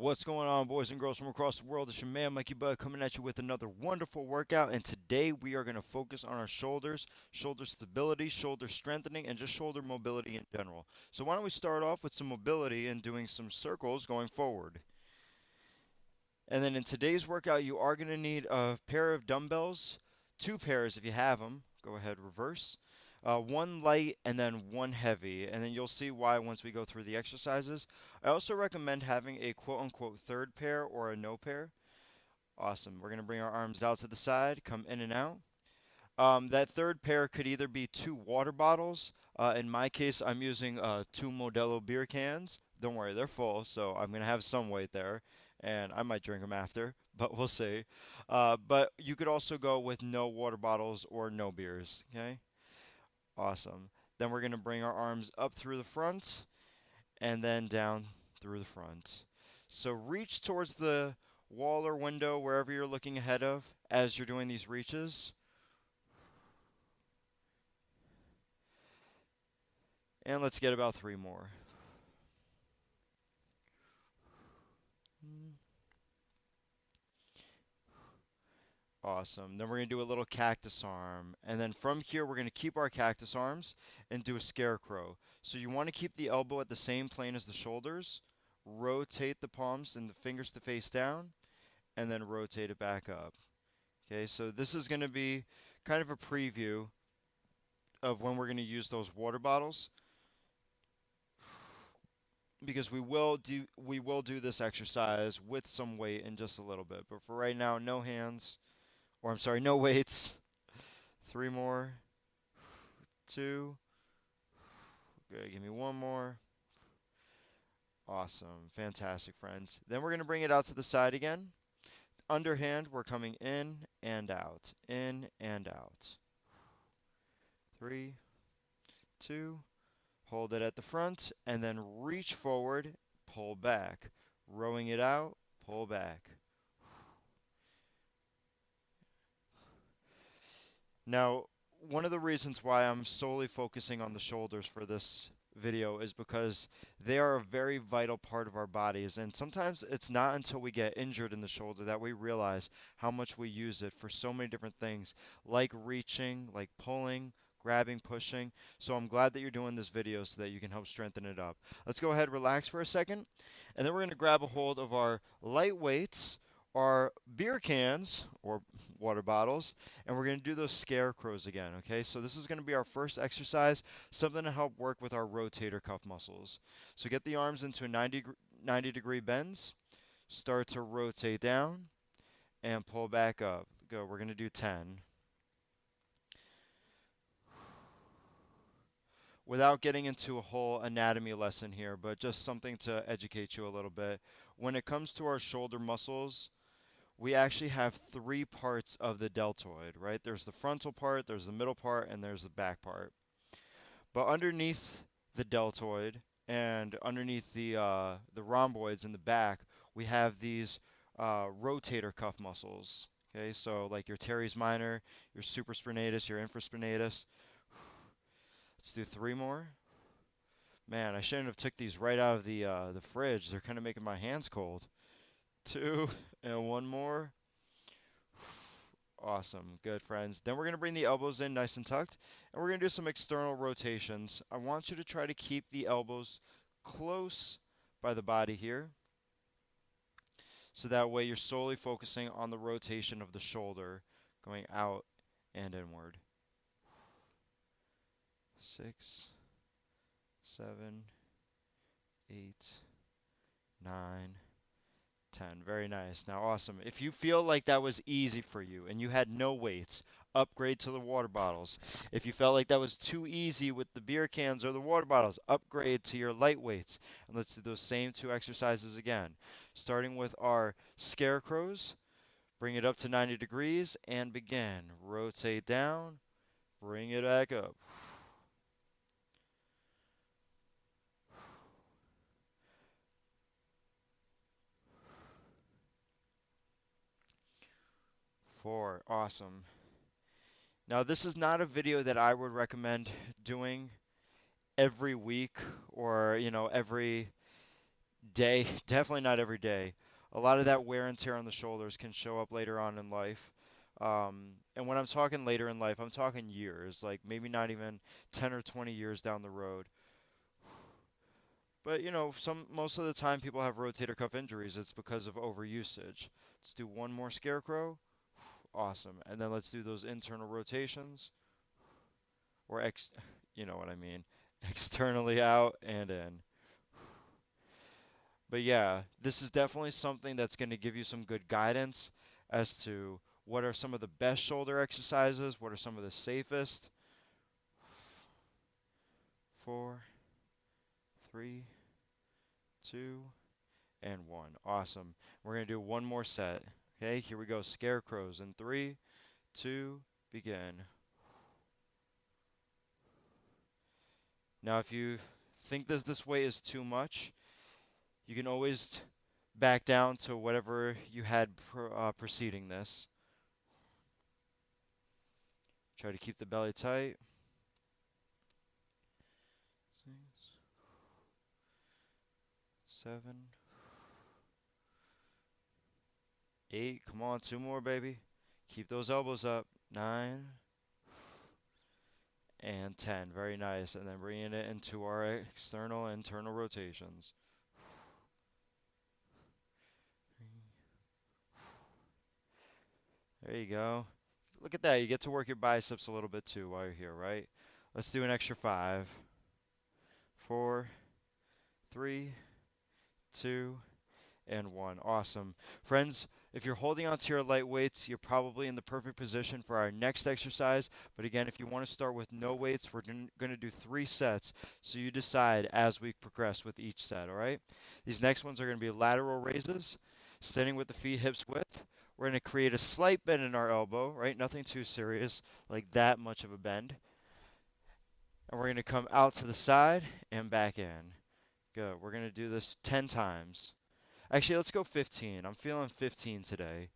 What's going on, boys and girls from across the world? It's your man, Mikey Bud, coming at you with another wonderful workout. And today we are going to focus on our shoulders, shoulder stability, shoulder strengthening, and just shoulder mobility in general. So, why don't we start off with some mobility and doing some circles going forward? And then in today's workout, you are going to need a pair of dumbbells, two pairs if you have them. Go ahead, reverse. One light and then one heavy, and then you'll see why once we go through the exercises. I also recommend having a quote unquote third pair or a no pair. Awesome. We're going to bring our arms out to the side, come in and out. That third pair could either be two water bottles. In my case, I'm using two Modelo beer cans. Don't worry, they're full, so I'm going to have some weight there, and I might drink them after, but we'll see. But you could also go with no water bottles or no beers, okay? Awesome. Then we're going to bring our arms up through the front and then down through the front. So reach towards the wall or window, wherever you're looking ahead of, as you're doing these reaches. And let's get about three more. Awesome. Then we're going to do a little cactus arm. And then from here, we're going to keep our cactus arms and do a scarecrow. So you want to keep the elbow at the same plane as the shoulders. Rotate the palms and the fingers to face down. And then rotate it back up. Okay, so this is going to be kind of a preview of when we're going to use those water bottles, because we will do this exercise with some weight in just a little bit. But for right now, no hands, or I'm sorry, no weights. Three more. Two. Okay, give me one more. Awesome. Fantastic, friends. Then we're going to bring it out to the side again. Underhand, we're coming in and out. In and out. Three, two. Hold it at the front, and then reach forward, pull back. Rowing it out, pull back. Now, one of the reasons why I'm solely focusing on the shoulders for this video is because they are a very vital part of our bodies. And sometimes it's not until we get injured in the shoulder that we realize how much we use it for so many different things, like reaching, like pulling, grabbing, pushing. So I'm glad that you're doing this video so that you can help strengthen it up. Let's go ahead, relax for a second, and then we're going to grab a hold of our light weights, our beer cans or water bottles, and we're going to do those scarecrows again, okay? So this is going to be our first exercise, something to help work with our rotator cuff muscles. So get the arms into a 90-degree bends, start to rotate down, and pull back up. Go, we're going to do 10. Without getting into a whole anatomy lesson here, but just something to educate you a little bit. When it comes to our shoulder muscles, we actually have three parts of the deltoid, right? There's the frontal part, there's the middle part, and there's the back part. But underneath the deltoid and underneath the rhomboids in the back, we have these rotator cuff muscles. Okay, so like your teres minor, your supraspinatus, your infraspinatus. Let's do three more. Man, I shouldn't have took these right out of the fridge. They're kind of making my hands cold. Two and one more. Awesome. Good, friends. Then we're going to bring the elbows in nice and tucked, and we're going to do some external rotations. I want you to try to keep the elbows close by the body here, so that way you're solely focusing on the rotation of the shoulder going out and inward. 6, 7, 8, 9, 10. Very nice. Now, awesome. If you feel like that was easy for you and you had no weights, upgrade to the water bottles. If you felt like that was too easy with the beer cans or the water bottles, upgrade to your light weights. And let's do those same two exercises again. Starting with our scarecrows, bring it up to 90 degrees and begin. Rotate down, bring it back up. 4. Awesome. Now, this is not a video that I would recommend doing every week or, every day. Definitely not every day. A lot of that wear and tear on the shoulders can show up later on in life. And when I'm talking later in life, I'm talking years, like maybe not even 10 or 20 years down the road. But some most of the time people have rotator cuff injuries. It's because of overusage. Let's do one more scarecrow. Awesome. And then let's do those internal rotations or you know what I mean, externally out and in. But yeah, this is definitely something that's going to give you some good guidance as to what are some of the best shoulder exercises, what are some of the safest. 4, 3, 2, and 1. Awesome. We're going to do one more set. Okay, here we go. Scarecrows in 3, 2, begin. Now, if you think this weight is too much, you can always back down to whatever you had preceding this. Try to keep the belly tight. 6, 7, 8. Come on, 2 more, baby. Keep those elbows up. 9 and 10. Very nice. And then bringing it into our external and internal rotations. There you go. Look at that. You get to work your biceps a little bit too while you're here, right? Let's do an extra 5, 4, 3, 2, and 1. Awesome. Friends, if you're holding on to your light weights, you're probably in the perfect position for our next exercise. But again, if you want to start with no weights, we're going to do 3 sets. So you decide as we progress with each set, all right? These next ones are going to be lateral raises, standing with the feet hips width. We're going to create a slight bend in our elbow, right? Nothing too serious, like that much of a bend. And we're going to come out to the side and back in. Good. We're going to do this 10 times. Actually, let's go 15. I'm feeling 15 today.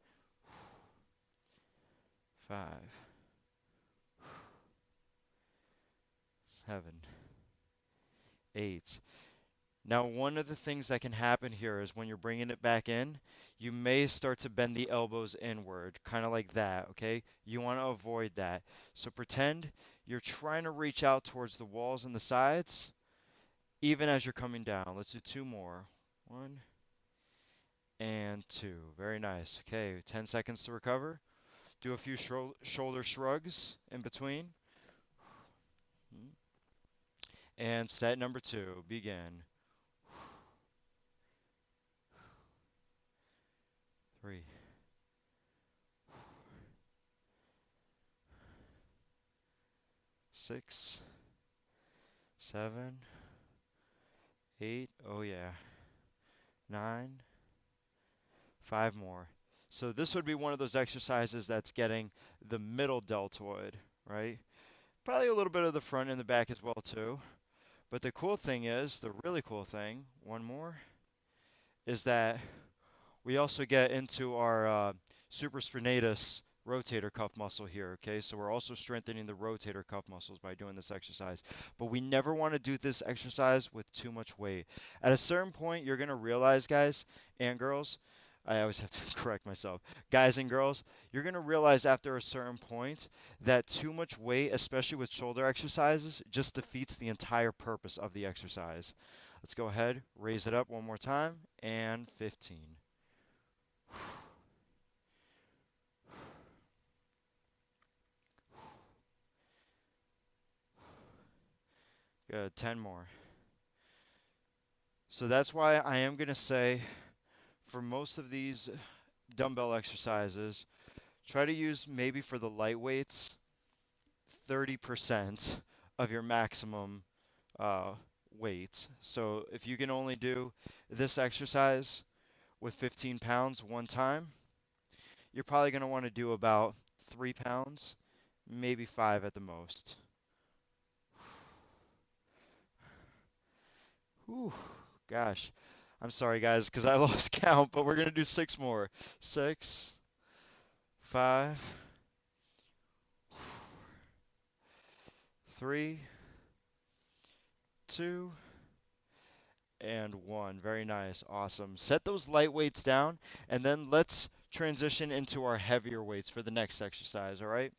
5, 7, 8. Now, one of the things that can happen here is when you're bringing it back in, you may start to bend the elbows inward, kind of like that, okay? You want to avoid that. So pretend you're trying to reach out towards the walls and the sides, even as you're coming down. Let's do 2 more. 1 and 2. Very nice. Okay, 10 seconds to recover. Do a few shoulder shrugs in between. And set number 2, begin. 3, 6, 7, 8. Oh yeah. 9. 5 more. So this would be one of those exercises that's getting the middle deltoid, right? Probably a little bit of the front and the back as well too. But the cool thing is, the really cool thing, one more, is that we also get into our supraspinatus rotator cuff muscle here, okay? So we're also strengthening the rotator cuff muscles by doing this exercise. But we never want to do this exercise with too much weight. At a certain point, you're going to realize, guys and girls, I always have to correct myself. Guys and girls, you're going to realize after a certain point that too much weight, especially with shoulder exercises, just defeats the entire purpose of the exercise. Let's go ahead, raise it up one more time, and 15. Good, 10 more. So that's why I am going to say for most of these dumbbell exercises, try to use maybe for the light weights 30% of your maximum uh, weight. So if you can only do this exercise with 15 pounds one time, you're probably going to want to do about 3 pounds, maybe 5 at the most. Whew, gosh. I'm sorry, guys, because I lost count, but we're going to do 6 more. 6, 5, 3, 2, and 1. Very nice. Awesome. Set those light weights down, and then let's transition into our heavier weights for the next exercise, all right?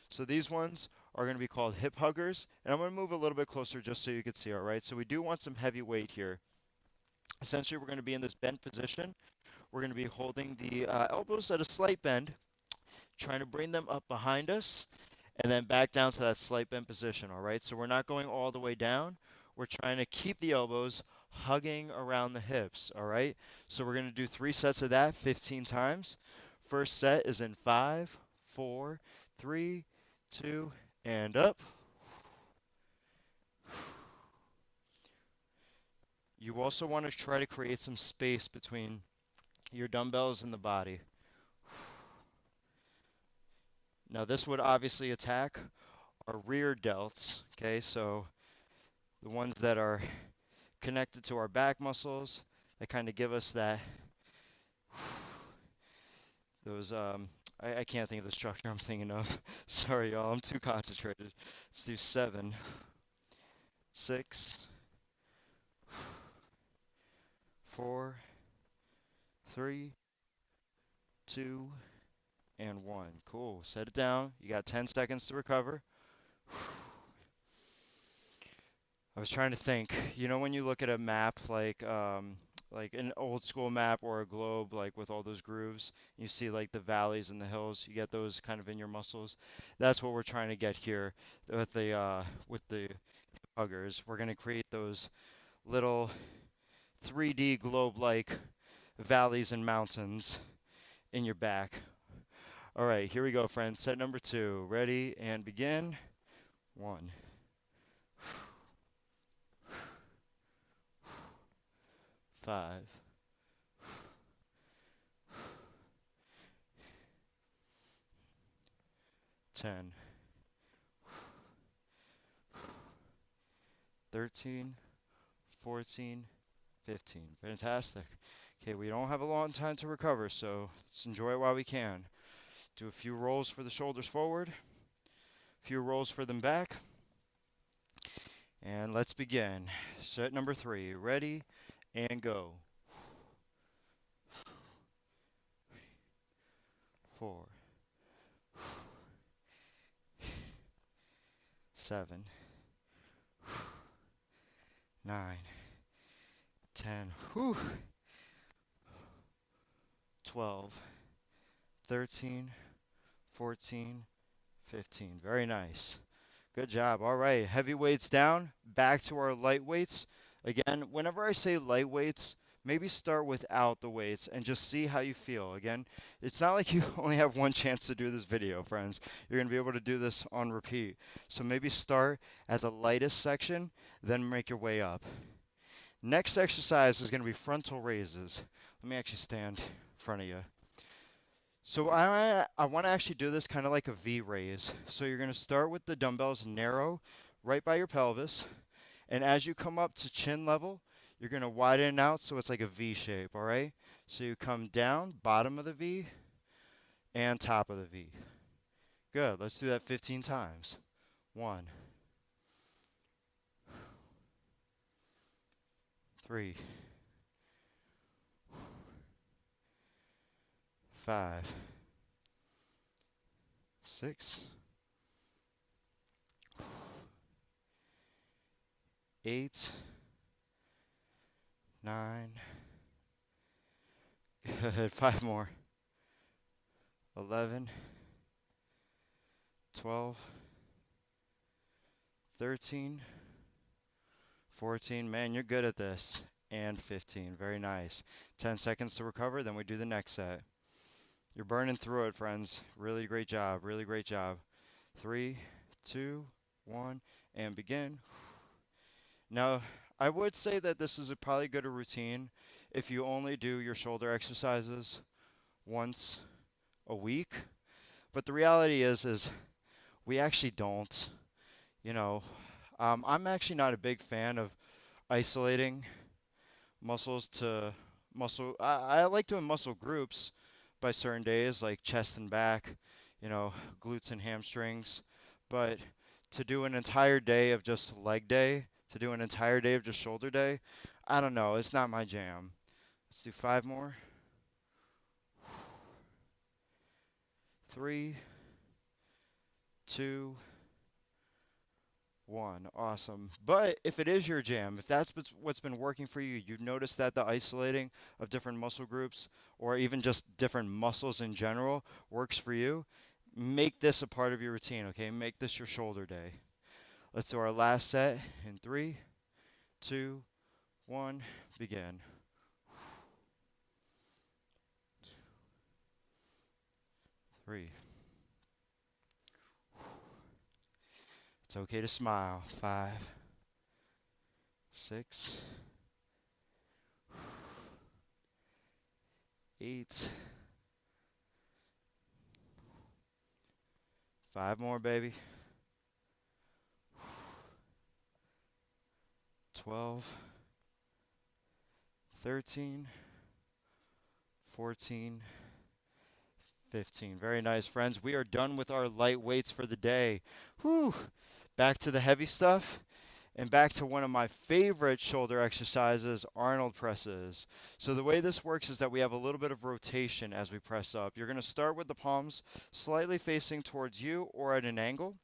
So these ones are going to be called hip huggers, and I'm going to move a little bit closer just so you can see, all right? So we do want some heavy weight here. Essentially, we're going to be in this bent position. We're going to be holding the elbows at a slight bend, trying to bring them up behind us, and then back down to that slight bend position, all right? So we're not going all the way down. We're trying to keep the elbows hugging around the hips, all right? So we're going to do 3 sets of that 15 times. First set is in 5, 4, 3, 2, and up. You also want to try to create some space between your dumbbells and the body. Now this would obviously attack our rear delts, okay? So the ones that are connected to our back muscles, that kind of give us that, those, I can't think of the structure I'm thinking of. Sorry, y'all, I'm too concentrated. Let's do 7, 6, 4, 3, 2, and 1. Cool. Set it down. You got 10 seconds to recover. I was trying to think. You know, when you look at a map like an old school map or a globe, like with all those grooves, you see like the valleys and the hills. You get those kind of in your muscles. That's what we're trying to get here with the huggers. We're going to create those little 3D globe-like valleys and mountains in your back. All right, here we go, friends. Set number 2. Ready and begin. 1. 5. 10. 13. 14. 15. Fantastic. Okay, we don't have a long time to recover, so let's enjoy it while we can. Do a few rolls for the shoulders forward, a few rolls for them back, and let's begin. Set number 3. Ready and go. 4, 7, 9, 10, 12, 13, 14, 15. Very nice. Good job. All right, heavy weights down. Back to our light weights. Again, whenever I say light weights, maybe start without the weights and just see how you feel. Again, it's not like you only have one chance to do this video, friends. You're going to be able to do this on repeat. So maybe start at the lightest section, then make your way up. Next exercise is going to be frontal raises. Let me actually stand in front of you. So I want to actually do this kind of like a V raise. So you're going to start with the dumbbells narrow right by your pelvis. And as you come up to chin level, you're going to widen out so it's like a V shape, all right? So you come down, bottom of the V, and top of the V. Good. Let's do that 15 times. 1, 3, 5, 6, 8, 9. Good. 5 more. 11, 12, 13, 14. Man, you're good at this. And 15. Very nice. 10 seconds to recover, then we do the next set. You're burning through it, friends. Really great job. Really great job. 3, 2, 1, and begin. Now, I would say that this is probably good a routine if you only do your shoulder exercises once a week. But the reality is we actually don't. You know, I'm actually not a big fan of isolating muscles to muscle. I like doing muscle groups by certain days, like chest and back, glutes and hamstrings. But to do an entire day of just leg day, to do an entire day of just shoulder day. I don't know. It's not my jam. Let's do 5 more. 3, 2, 1. Awesome. But if it is your jam, if that's what's been working for you, you've noticed that the isolating of different muscle groups or even just different muscles in general works for you, make this a part of your routine, okay? Make this your shoulder day. Let's do our last set in 3, 2, 1. Begin. 3. It's okay to smile. 5, 6, 8. 5 more, baby. 12, 13, 14, 15. Very nice, friends. We are done with our light weights for the day. Whew. Back to the heavy stuff and back to one of my favorite shoulder exercises, Arnold presses. So the way this works is that we have a little bit of rotation as we press up. You're going to start with the palms slightly facing towards you or at an angle,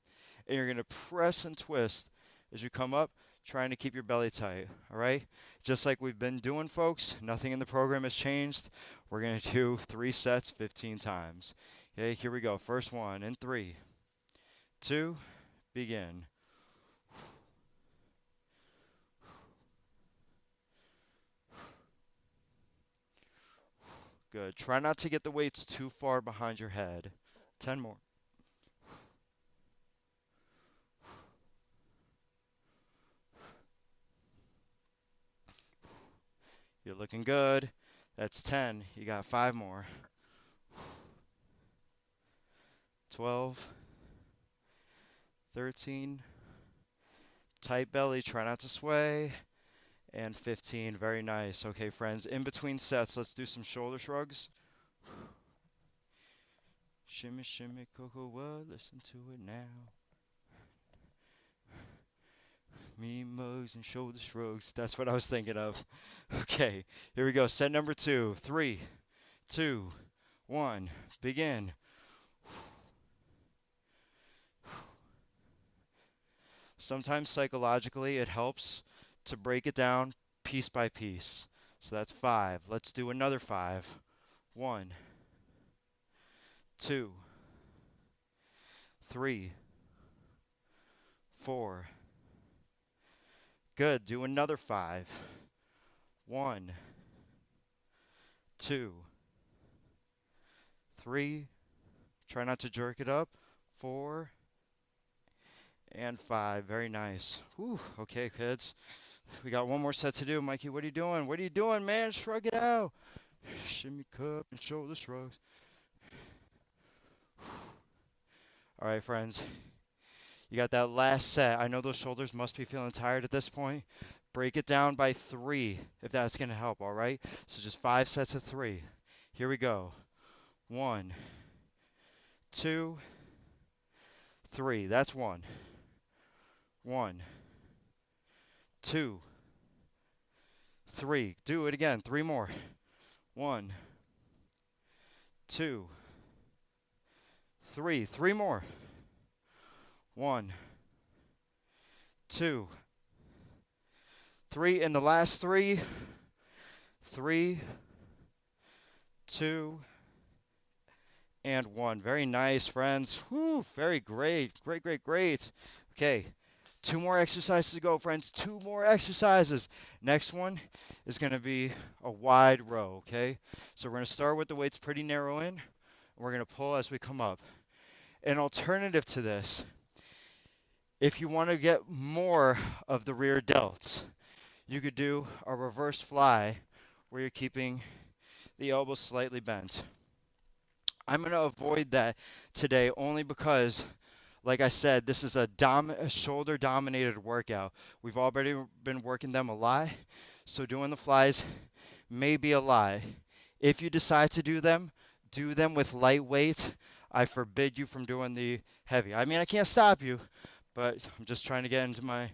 and you're going to press and twist as you come up, trying to keep your belly tight, all right? Just like we've been doing, folks, nothing in the program has changed. We're going to do 3 sets 15 times. Okay, here we go. First one in 3, 2, begin. Good. Try not to get the weights too far behind your head. 10 more. You're looking good. That's 10. You got 5 more. 12, 13, tight belly, try not to sway, and 15. Very nice. Okay, friends, in between sets, let's do some shoulder shrugs. Shimmy, shimmy, cocoa, what? Listen to it now. Me mugs and shoulder shrugs. That's what I was thinking of. Okay, here we go. Set number 2. 3, 2, 1. Begin. Sometimes psychologically it helps to break it down piece by piece. So that's 5. Let's do another 5. 1, 2, 3, 4. Good. Do another 5. 1, 2, 3. Try not to jerk it up. 4 and 5. Very nice. Whew. Okay, kids. We got one more set to do. Mikey, what are you doing? What are you doing, man? Shrug it out. Shimmy cup and shoulder shrugs. All right, friends. You got that last set. I know those shoulders must be feeling tired at this point. Break it down by 3 if that's going to help, all right? So just 5 sets of 3. Here we go. 1, 2, 3. That's 1. 1, 2, 3. Do it again. 3 more. 1, 2, 3. 3 more. 1, 2, 3. And the last 3. 3, 2, and 1. Very nice, friends. Whew, very great. Great, great, great. Okay, 2 more exercises to go, friends. 2 more exercises. Next one is going to be a wide row, okay? So we're going to start with the weights pretty narrow in. And we're going to pull as we come up. An alternative to this, if you want to get more of the rear delts, you could do a reverse fly where you're keeping the elbows slightly bent. I'm going to avoid that today only because, like I said, this is a shoulder-dominated workout. We've already been working them a lot, so doing the flies may be a lie. If you decide to do them with light weight. I forbid you from doing the heavy. I mean, I can't stop you, but I'm just trying to get into my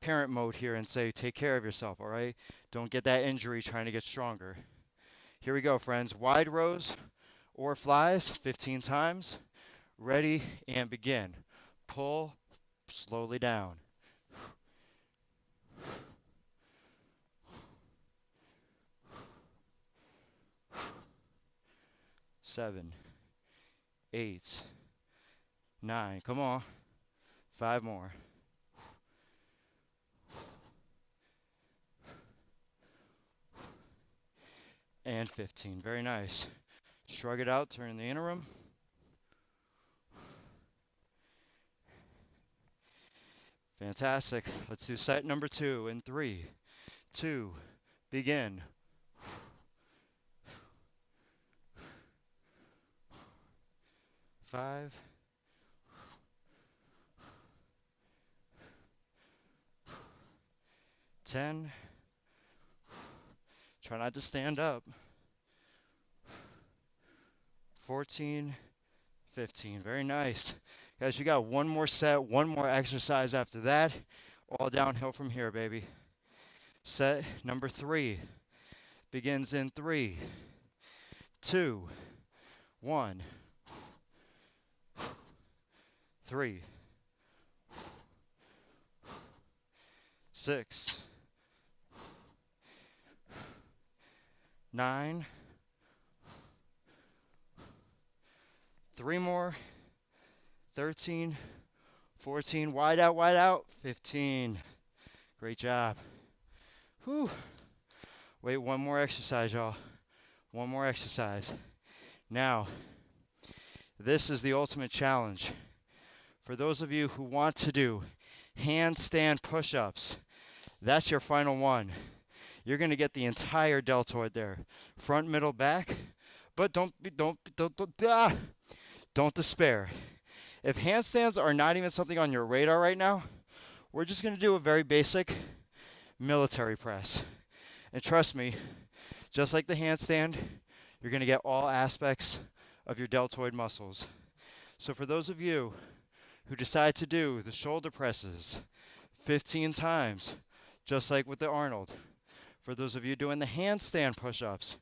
parent mode here and say, take care of yourself, all right? Don't get that injury trying to get stronger. Here we go, friends. Wide rows or flies 15 times. Ready and begin. Pull slowly down. 7, 8, 9. Come on. 5 more. And 15. Very nice. Shrug it out, turn in the interim. Fantastic. Let's do set number 2 in 3, 2, begin. 5, 10. Try not to stand up. 14, 15. Very nice. Guys, you got one more set, one more exercise after that. All downhill from here, baby. Set number 3 begins in 3, 2, 1. 3, 6, 9. 3 more. 13, 14. Wide out. 15. Great job. Whew. Wait, one more exercise, y'all. One more exercise. Now, this is the ultimate challenge. For those of you who want to do handstand push-ups, that's your final one. You're going to get the entire deltoid there. Front, middle, back. But don't despair. If handstands are not even something on your radar right now, we're just going to do a very basic military press. And trust me, just like the handstand, you're going to get all aspects of your deltoid muscles. So for those of you who decide to do the shoulder presses 15 times, just like with the Arnold, for those of you doing the handstand push-ups,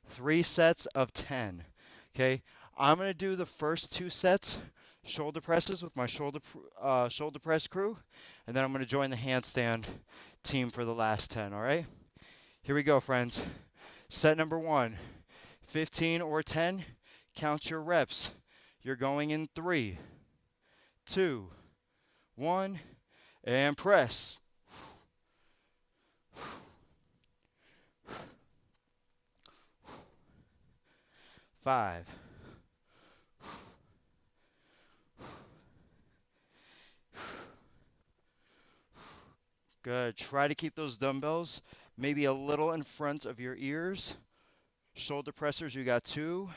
3 sets of 10. Okay, I'm going to do the first 2 sets shoulder presses with my shoulder press crew, and then I'm going to join the handstand team for the last 10, all right? Here we go, friends. Set number 1, 15 or 10, count your reps. You're going in 3, 2, 1, and press. 5, good. Try to keep those dumbbells maybe a little in front of your ears. Shoulder pressers, you got 2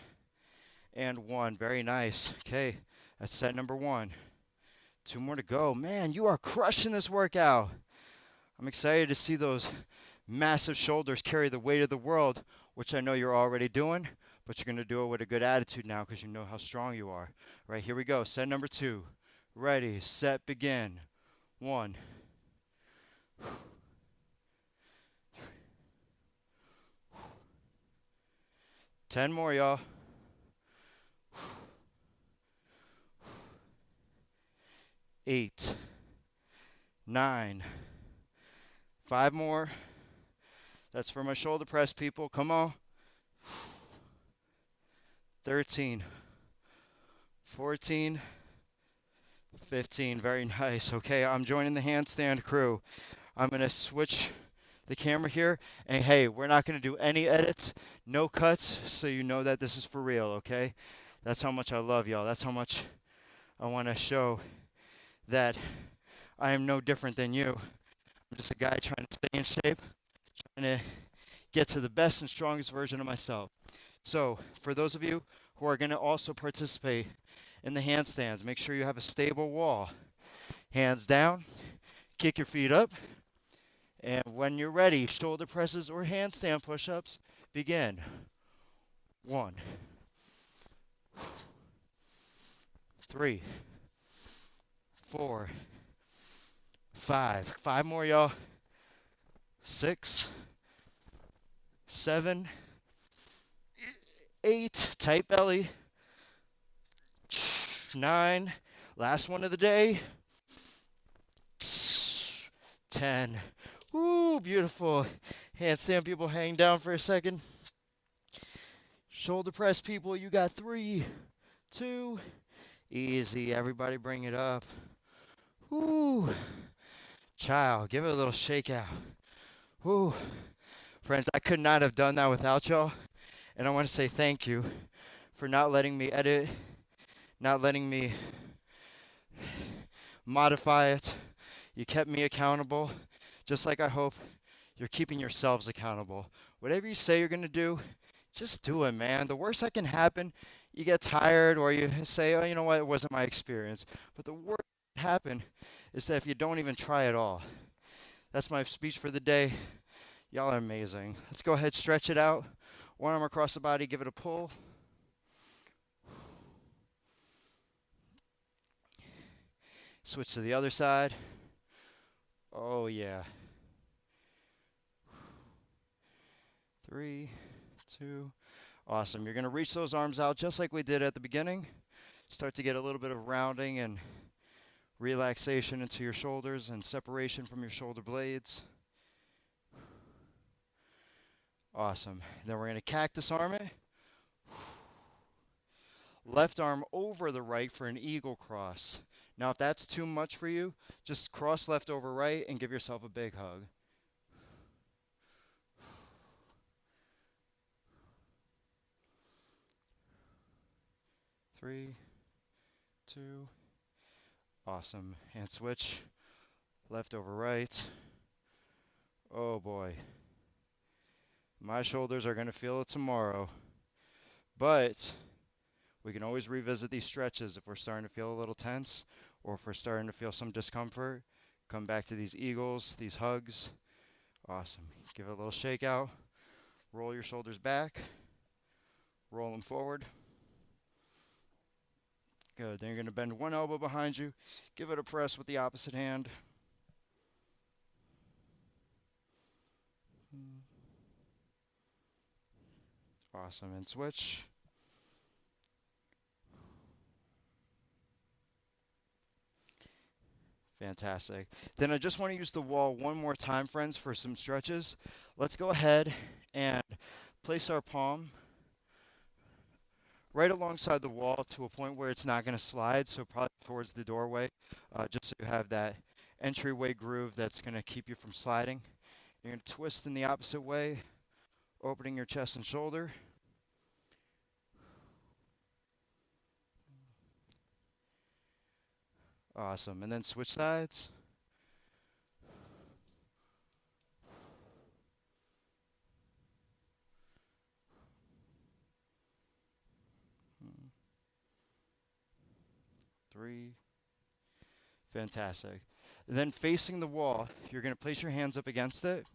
and 1. Very nice. Okay, that's set number 1. 2 more to go. Man, you are crushing this workout. I'm excited to see those massive shoulders carry the weight of the world, which I know you're already doing, but you're going to do it with a good attitude now because you know how strong you are. All right, here we go. Set number 2. Ready, set, begin. 1. 10 more, y'all. 8, 9. 5 more. That's for my shoulder press, people. Come on. 13, 14, 15. Very nice. Okay, I'm joining the handstand crew. I'm going to switch the camera here. And hey, we're not going to do any edits, no cuts, so you know that this is for real, okay? That's how much I love y'all. That's how much I want to show that I am no different than you. I'm just a guy trying to stay in shape, trying to get to the best and strongest version of myself. So, for those of you who are going to also participate in the handstands, make sure you have a stable wall. Hands down, kick your feet up, and when you're ready, shoulder presses or handstand push-ups, begin. 1, 3, 4, Five more, y'all. 6, 7, 8, tight belly. 9, last one of the day. 10. Ooh, beautiful. Handstand, people, hang down for a second. Shoulder press, people, you got 3, 2, easy. Everybody bring it up. Ooh. Child, give it a little shake out. Ooh. Friends, I could not have done that without y'all. And I want to say thank you for not letting me edit, not letting me modify it. You kept me accountable, just like I hope you're keeping yourselves accountable. Whatever you say you're going to do, just do it, man. The worst that can happen, you get tired or you say, oh, you know what, it wasn't my experience. But the worst that can happen is that if you don't even try at all. That's my speech for the day. Y'all are amazing. Let's go ahead, stretch it out. One arm across the body, give it a pull. Switch to the other side. Oh, yeah. 3, 2. Awesome. You're going to reach those arms out just like we did at the beginning. Start to get a little bit of rounding and relaxation into your shoulders and separation from your shoulder blades. Awesome. Then we're going to cactus arm it. Left arm over the right for an eagle cross. Now, if that's too much for you, just cross left over right and give yourself a big hug. 3, 2. Awesome. And switch. Left over right. Oh boy. My shoulders are going to feel it tomorrow. But we can always revisit these stretches if we're starting to feel a little tense or if we're starting to feel some discomfort. Come back to these eagles, these hugs. Awesome. Give it a little shake out. Roll your shoulders back. Roll them forward. Good. Then you're going to bend one elbow behind you. Give it a press with the opposite hand. Awesome. And switch. Fantastic. Then I just want to use the wall one more time, friends, for some stretches. Let's go ahead and place our palm right alongside the wall to a point where it's not going to slide, so probably towards the doorway, just so you have that entryway groove that's going to keep you from sliding. You're going to twist in the opposite way, opening your chest and shoulder. Awesome. And then switch sides. Three. Fantastic. And then facing the wall, you're going to place your hands up against it,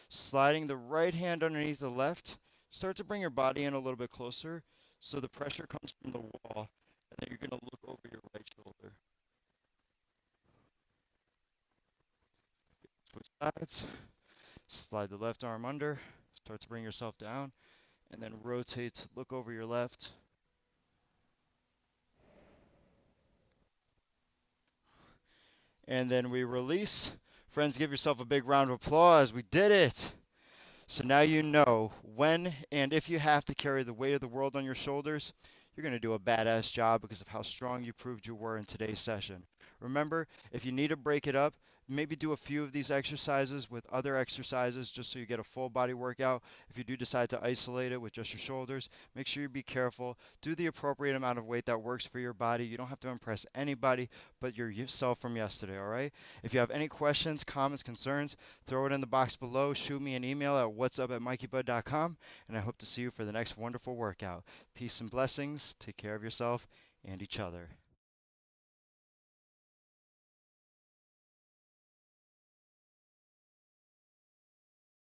sliding the right hand underneath the left. Start to bring your body in a little bit closer so the pressure comes from the wall, and then you're going to look over your right shoulder. Switch sides. Slide the left arm under. Start to bring yourself down, and then rotate, look over your left. And then we release. Friends, give yourself a big round of applause. We did it. So now you know when and if you have to carry the weight of the world on your shoulders, you're going to do a badass job because of how strong you proved you were in today's session. Remember, if you need to break it up, maybe do a few of these exercises with other exercises just so you get a full body workout. If you do decide to isolate it with just your shoulders, make sure you be careful. Do the appropriate amount of weight that works for your body. You don't have to impress anybody but yourself from yesterday, all right? If you have any questions, comments, concerns, throw it in the box below. Shoot me an email at whatsup@mikeybud.com, and I hope to see you for the next wonderful workout. Peace and blessings. Take care of yourself and each other.